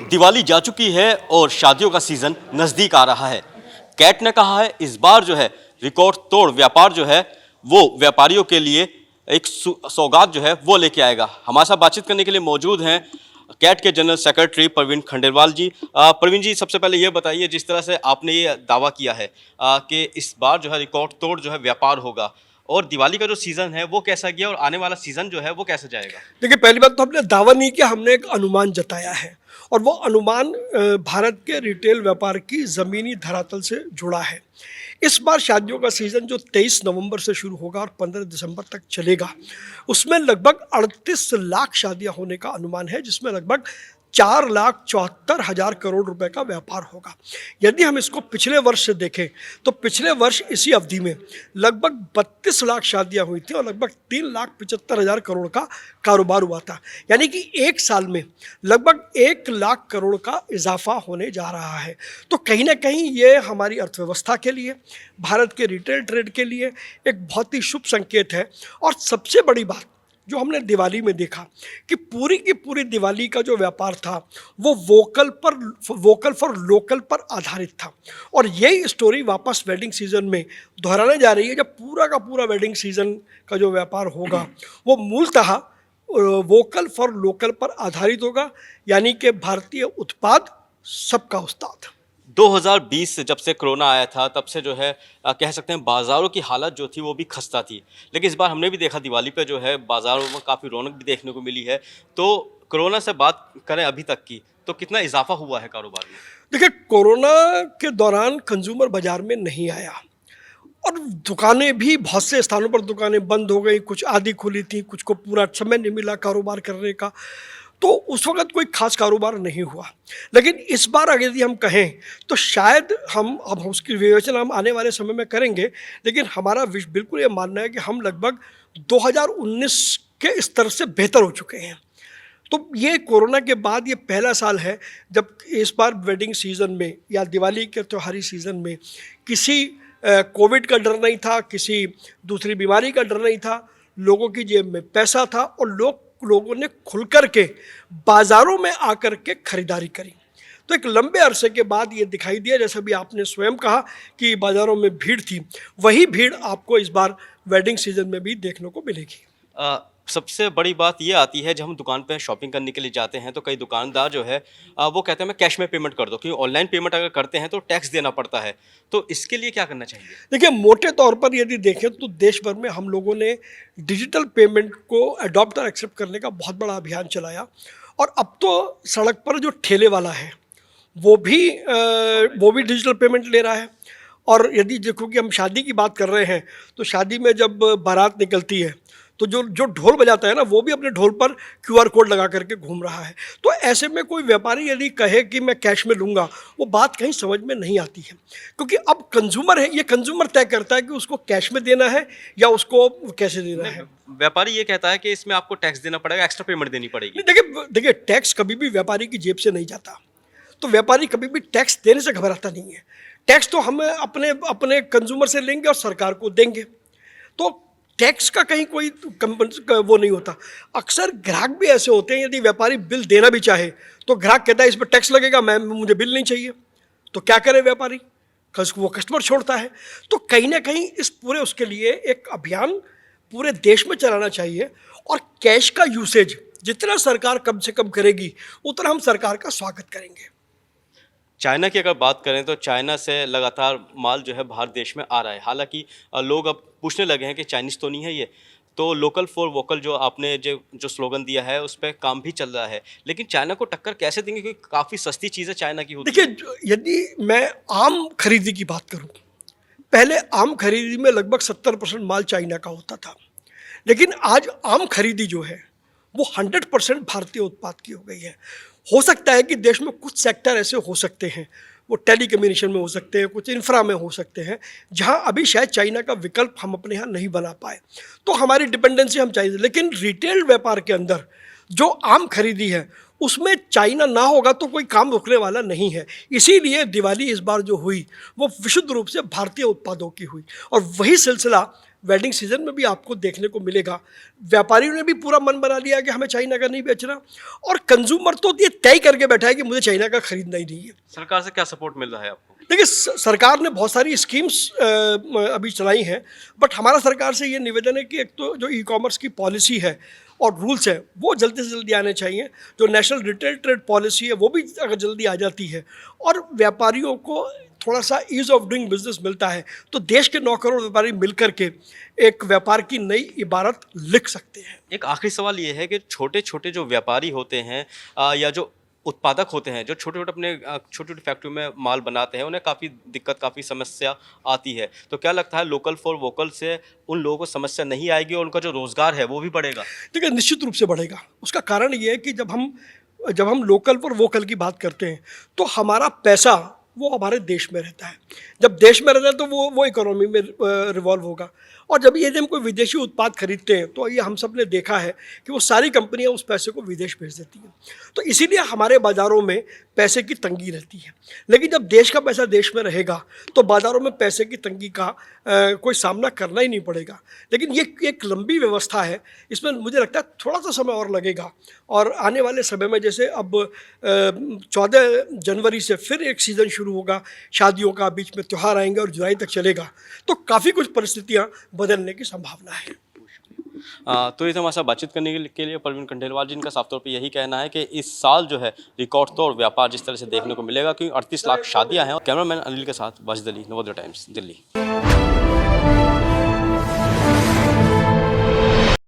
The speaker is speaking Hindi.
दिवाली जा चुकी है और शादियों का सीजन नजदीक आ रहा है। कैट ने कहा है इस बार जो है रिकॉर्ड तोड़ व्यापार जो है वो व्यापारियों के लिए एक सौगात जो है वो लेके आएगा। हमारे साथ बातचीत करने के लिए मौजूद हैं कैट के जनरल सेक्रेटरी प्रवीण खंडेलवाल जी। प्रवीण जी, सबसे पहले ये बताइए, जिस तरह से आपने ये दावा किया है कि इस बार जो है रिकॉर्ड तोड़ जो है व्यापार होगा, और दिवाली का जो सीजन है वो कैसा गया और आने वाला सीजन जो है वो कैसे जाएगा? देखिए, पहली बात तो हमने दावा नहीं किया, हमने एक अनुमान जताया है और वो अनुमान भारत के रिटेल व्यापार की ज़मीनी धरातल से जुड़ा है। इस बार शादियों का सीज़न जो 23 नवंबर से शुरू होगा और 15 दिसंबर तक चलेगा, उसमें लगभग 38 लाख शादियां होने का अनुमान है, जिसमें लगभग 4,74,000 करोड़ रुपए का व्यापार होगा। यदि हम इसको पिछले वर्ष से देखें तो पिछले वर्ष इसी अवधि में लगभग 32 लाख शादियां हुई थी और लगभग 3,75,000 करोड़ का कारोबार हुआ था। यानी कि एक साल में लगभग 1 लाख करोड़ का इजाफा होने जा रहा है। तो कहीं ना कहीं ये हमारी अर्थव्यवस्था के लिए, भारत के रिटेल ट्रेड के लिए एक बहुत ही शुभ संकेत है। और सबसे बड़ी बात जो हमने दिवाली में देखा कि पूरी की पूरी दिवाली का जो व्यापार था वो वोकल फॉर लोकल पर आधारित था, और यही स्टोरी वापस वेडिंग सीजन में दोहराने जा रही है। जब पूरा का पूरा वेडिंग सीजन का जो व्यापार होगा वो मूलतः वोकल फॉर लोकल पर आधारित होगा, यानी कि भारतीय उत्पाद सबका उस्ताद। 2020 से जब से कोरोना आया था तब से जो है कह सकते हैं बाज़ारों की हालत जो थी वो भी खस्ता थी, लेकिन इस बार हमने भी देखा दिवाली पे जो है बाज़ारों में काफ़ी रौनक भी देखने को मिली है। तो कोरोना से बात करें अभी तक की, तो कितना इजाफा हुआ है कारोबार में? देखिए, कोरोना के दौरान कंज्यूमर बाजार में नहीं आया और दुकानें भी, बहुत से स्थानों पर दुकानें बंद हो गई, कुछ आधी खुली थी, कुछ को पूरा समय नहीं मिला कारोबार करने का, तो उस वक्त कोई खास कारोबार नहीं हुआ। लेकिन इस बार अगर यदि हम कहें तो शायद हम अब उसकी विवेचना हम आने वाले समय में करेंगे, लेकिन हमारा बिल्कुल ये मानना है कि हम लगभग 2019 के स्तर से बेहतर हो चुके हैं। तो ये कोरोना के बाद ये पहला साल है जब इस बार वेडिंग सीज़न में या दिवाली के त्योहारी सीज़न में किसी कोविड का डर नहीं था, किसी दूसरी बीमारी का डर नहीं था, लोगों की जेब में पैसा था और लोगों ने खुलकर के बाज़ारों में आकर के खरीदारी करी। तो एक लंबे अरसे के बाद ये दिखाई दिया, जैसा भी आपने स्वयं कहा कि बाज़ारों में भीड़ थी, वही भीड़ आपको इस बार वेडिंग सीजन में भी देखने को मिलेगी। सबसे बड़ी बात ये आती है, जब हम दुकान पे शॉपिंग करने के लिए जाते हैं तो कई दुकानदार जो है वो कहते हैं मैं कैश में पेमेंट कर दो, क्योंकि ऑनलाइन पेमेंट अगर करते हैं तो टैक्स देना पड़ता है। तो इसके लिए क्या करना चाहिए? देखिए, मोटे तौर पर यदि देखें तो देश भर में हम लोगों ने डिजिटल पेमेंट को अडॉप्ट और एक्सेप्ट करने का बहुत बड़ा अभियान चलाया, और अब तो सड़क पर जो ठेले वाला है वो भी डिजिटल पेमेंट ले रहा है। और यदि देखो कि हम शादी की बात कर रहे हैं तो शादी में जब बारात निकलती है तो जो जो ढोल बजाता है ना, वो भी अपने ढोल पर QR कोड लगा करके घूम रहा है। तो ऐसे में कोई व्यापारी यदि कहे कि मैं कैश में लूँगा, वो बात कहीं समझ में नहीं आती है, क्योंकि अब कंज्यूमर है, ये कंज्यूमर तय करता है कि उसको कैश में देना है या उसको कैसे देना है। व्यापारी ये कहता है कि इसमें आपको टैक्स देना पड़ेगा, एक्स्ट्रा पेमेंट देनी पड़ेगी। देखिए, टैक्स कभी भी व्यापारी की जेब से नहीं जाता, तो व्यापारी कभी भी टैक्स देने से घबराता नहीं है। टैक्स तो हम अपने अपने कंज्यूमर से लेंगे और सरकार को देंगे, तो टैक्स का कहीं कोई वो नहीं होता। अक्सर ग्राहक भी ऐसे होते हैं, यदि व्यापारी बिल देना भी चाहे तो ग्राहक कहता है इस पर टैक्स लगेगा, मुझे बिल नहीं चाहिए। तो क्या करे व्यापारी? वो कस्टमर छोड़ता है। तो कहीं ना कहीं इस पूरे उसके लिए एक अभियान पूरे देश में चलाना चाहिए, और कैश का यूसेज जितना सरकार कम से कम करेगी उतना हम सरकार का स्वागत करेंगे। चाइना की अगर बात करें तो चाइना से लगातार माल जो है भारत देश में आ रहा है। हालांकि लोग अब पूछने लगे हैं कि चाइनीज़ तो नहीं है ये, तो लोकल फॉर वोकल जो आपने जो स्लोगन दिया है उस पर काम भी चल रहा है, लेकिन चाइना को टक्कर कैसे देंगे, क्योंकि काफ़ी सस्ती चीज़ें चाइना की होती है। देखिए, यदि मैं आम खरीदी की बात करूं, पहले आम खरीदी में लगभग 70% माल चाइना का होता था, लेकिन आज आम खरीदी जो है वो 100% भारतीय उत्पाद की हो गई है। हो सकता है कि देश में कुछ सेक्टर ऐसे हो सकते हैं, वो टेलीकम्युनिकेशन में हो सकते हैं, कुछ इंफ्रा में हो सकते हैं, जहां अभी शायद चाइना का विकल्प हम अपने यहाँ नहीं बना पाए, तो हमारी डिपेंडेंसी हम चाहिए। लेकिन रिटेल व्यापार के अंदर जो आम खरीदी है उसमें चाइना ना होगा तो कोई काम रुकने वाला नहीं है। इसीलिए दिवाली इस बार जो हुई वो विशुद्ध रूप से भारतीय उत्पादों की हुई, और वही सिलसिला वेडिंग सीजन में भी आपको देखने को मिलेगा। व्यापारियों ने भी पूरा मन बना लिया कि हमें चाइना का नहीं बेचना, और कंज्यूमर तो ये तय करके बैठा है कि मुझे चाइना का खरीदना ही नहीं है। सरकार से क्या सपोर्ट मिल रहा है आपको? देखिए, सरकार ने बहुत सारी स्कीम्स अभी चलाई हैं, बट हमारा सरकार से ये निवेदन है कि एक तो जो ई कॉमर्स की पॉलिसी है और रूल्स है वो जल्दी से जल्दी आने चाहिए। जो नेशनल रिटेल ट्रेड पॉलिसी है वो भी अगर जल्दी आ जाती है और व्यापारियों को थोड़ा सा ईज ऑफ डूइंग बिजनेस मिलता है, तो देश के 9 करोड़ व्यापारी मिलकर के एक व्यापार की नई इबारत लिख सकते हैं। एक आखिरी सवाल ये है कि छोटे छोटे जो व्यापारी होते हैं या जो उत्पादक होते हैं, जो छोटे छोटे अपने छोटी छोटी फैक्ट्री में माल बनाते हैं, उन्हें काफ़ी दिक्कत, काफ़ी समस्या आती है। तो क्या लगता है लोकल फॉर वोकल से उन लोगों को समस्या नहीं आएगी और उनका जो रोज़गार है वो भी बढ़ेगा? देखिए, निश्चित रूप से बढ़ेगा। उसका कारण ये है कि जब हम लोकल पर वोकल की बात करते हैं तो हमारा पैसा वो हमारे देश में रहता है। जब देश में रहता है तो वो इकोनॉमी में रिवॉल्व होगा, और जब ये हम कोई विदेशी उत्पाद खरीदते हैं तो ये हम सब ने देखा है कि वो सारी कंपनियां उस पैसे को विदेश भेज देती हैं। तो इसीलिए हमारे बाज़ारों में पैसे की तंगी रहती है। लेकिन जब देश का पैसा देश में रहेगा तो बाज़ारों में पैसे की तंगी का कोई सामना करना ही नहीं पड़ेगा। लेकिन ये एक लंबी व्यवस्था है, इसमें मुझे लगता है थोड़ा सा समय और लगेगा, और आने वाले समय में जैसे अब 14 जनवरी से फिर एक सीज़न शुरू होगा शादियों का, बीच में त्यौहार आएंगे और जुलाई तक चलेगा, तो काफ़ी कुछ परिस्थितियाँ बदलने की संभावना है। तो ये तो हमारे साथ बातचीत करने के लिए परवीन खंडेलवाल, जिनका साफ तौर पे यही कहना है कि इस साल जो है रिकॉर्ड तोड़ व्यापार जिस तरह से देखने को मिलेगा, क्योंकि 38 लाख शादियां हैं। कैमरामैन अनिल के साथ वाजिद अली, नवोदय टाइम्स, दिल्ली।